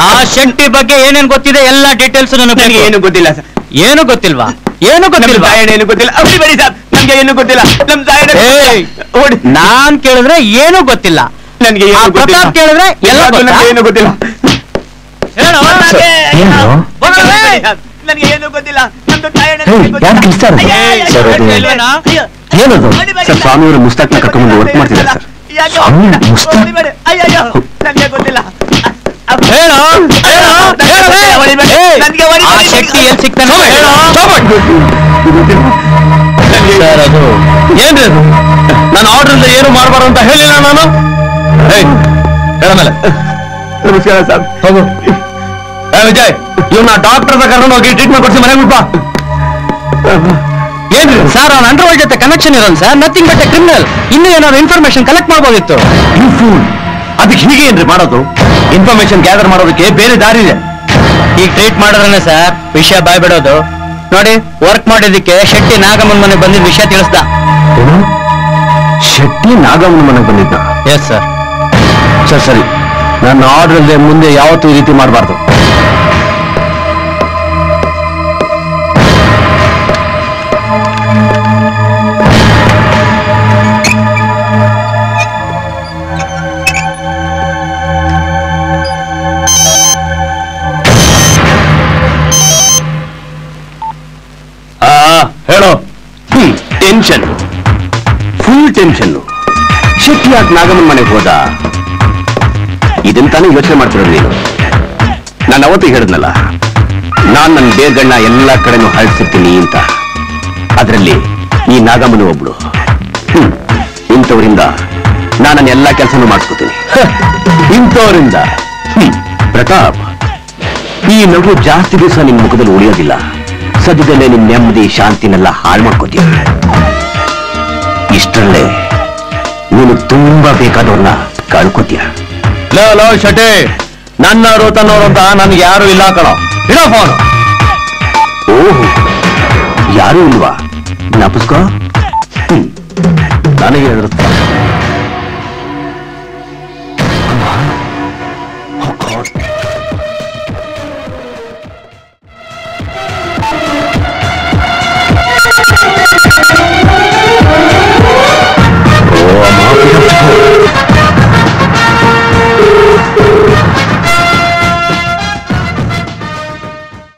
ಆ ಶೆಟ್ಟಿ ಬಗ್ಗೆ ಏನೇನ್ ಗೊತ್ತಿದೆ ಎಲ್ಲ ಡೀಟೇಲ್ಸ್ ನನಗೆ ಏನು ಗೊತ್ತಿಲ್ಲ ಸರ್. ಏನು ಗೊತ್ತಿಲ್ವಾ? ಏನು ಗೊತ್ತಿಲ್ವಾ? ಏನು ಗೊತ್ತಿಲ್ಲ. ಬೇಡಿ ಸರ್, ನಮ್ಗೆ ಏನು ಗೊತ್ತಿಲ್ಲ. ನಾನ್ ಕೇಳಿದ್ರೆ ಏನು ಗೊತ್ತಿಲ್ಲ. ನನ್ಗೆ ಪ್ರತಾಪ್ ಕೇಳಿದ್ರೆ ಎಲ್ಲ ಏನು ಗೊತ್ತಿಲ್ಲ. ನನಗೆ ಏನು ಗೊತ್ತಿಲ್ಲ. ಏನದು ಸರ್? ಸ್ವಾಮಿಯವರು ಮುಸ್ತಾಕ್ನ ಕರ್ಕೊಂಡು ವರ್ಕ್ ಮಾಡ್ತಿದ್ದಾರೆ ಸರ್. ನನಗೆ ಗೊತ್ತಿಲ್ಲ. ಶಕ್ತಿ ಎಲ್ಲಿ ಸಿಗ್ತಾನೆ? ಸರ್ ಅದು ಏನ್ರಿ ಅದು? ನಾನು ಆರ್ಡರ್ ಏನು ಮಾಡಬಾರ್ದು ಅಂತ ಹೇಳಿಲ್ಲ ನಾನು. ಹೇಳಮೇಲೆ ನಮಸ್ಕಾರ ಸರ್. ಹೋಗು ವಿಜಯ್, ಇವನ್ನ ಡಾಕ್ಟರ್ ಕರ್ಕೊಂಡು ಹೋಗಿ ಟ್ರೀಟ್ಮೆಂಟ್ ಕೊಡಿಸಿ ಮನೆಗೆ ಬಿಟ್ಟ. ಏನ್ರಿ ಸರ್, ಅವ್ನ ಅಂಡರ್ವರ್ಲ್ಡ್ ಜೊತೆ connection iron sir. Nothing but A criminal. ಇನ್ನೂ ಏನಾದ್ರು ಇನ್ಫಾರ್ಮೇಶನ್ ಕಲೆಕ್ಟ್ ಮಾಡ್ಬೋದಿತ್ತು. ಅದಕ್ಕೆ ಹೀಗೆ ಏನ್ರಿ ಮಾಡೋದು? ಇನ್ಫಾರ್ಮೇಶನ್ ಗ್ಯಾದರ್ ಮಾಡೋದಕ್ಕೆ ಬೇರೆ ದಾರಿ ಇದೆ. ಈಗ ಟ್ರೀಟ್ ಮಾಡಿದ್ರೆ ಸರ್ ವಿಷಯ ಬಾಯ್ಬಿಡೋದು. ನೋಡಿ, ವರ್ಕ್ ಮಾಡಿದ್ದಕ್ಕೆ ಶೆಟ್ಟಿ ನಾಗಮ್ಮನ ಮನೆಗೆ ಬಂದಿದ್ದ ವಿಷಯ ತಿಳಿಸ್ದ. ಶೆಟ್ಟಿ ನಾಗಮ್ಮನ ಮನೆಗೆ ಬಂದಿದ್ದ? Yes sir. ಸರ್ ಸರಿ, ನನ್ನ ಆರ್ಡರ್ ಅಲ್ಲದೆ ಮುಂದೆ ಯಾವತ್ತೂ ಈ ರೀತಿ ಮಾಡಬಾರ್ದು. ಹೇಳೋ. Tension, full tension. ಶೆಟ್ಟಿ ಯಾಕೆ ನಾಗಮ್ಮನ ಮನೆಗೆ ಹೋದ? ಇದನ್ನ ಯೋಚನೆ ಮಾಡ್ತಿರೋದು ನೀನು. ನಾನು ಅವತ್ತು ಹೇಳಿದ್ನಲ್ಲ, ನಾನ್ ನನ್ನ ಬೇರ್ಗಣ್ಣ ಎಲ್ಲಾ ಕಡೆನೂ ಹರಡ್ಸಿರ್ತೀನಿ ಅಂತ. ಅದರಲ್ಲಿ ಈ ನಾಗಮ್ಮನು ಒಬ್ಳು. ಇಂಥವರಿಂದ ನಾನು ನನ್ನ ಎಲ್ಲಾ ಕೆಲಸನೂ ಮಾಡಿಸ್ಕೊತೀನಿ. ಇಂಥವರಿಂದ ಪ್ರತಾಪ್, ಈ ನಗು ಜಾಸ್ತಿ ದಿವಸ ನಿನ್ ಮುಖದಲ್ಲಿ ಉಳಿಯೋದಿಲ್ಲ. ಸದ್ಯದಲ್ಲೇ ನಿನ್ ನೆಮ್ಮದಿ ಶಾಂತಿನೆಲ್ಲ ಹಾಳು ಮಾಡ್ಕೋತೀಯ. ಇಷ್ಟರಲ್ಲೇ ನೀನು ತುಂಬಾ ಬೇಕಾದವ್ರನ್ನ ಕಳ್ಕೋತೀಯ. ಲೋ ಶೆಟ್ಟಿ, ನನ್ನವರು ತನ್ನವರು ಅಂತ ನನ್ಗೆ ಯಾರು ಇಲ್ಲ ಕಣೋ. ಇಡೋ ಫೋನ್. ಓಹೋ, ಯಾರು ಇಲ್ವಾ? ಜ್ಞಾಪಿಸ್ಕೋ. ನನಗೆ ಹೇಳಿರುತ್ತೆ.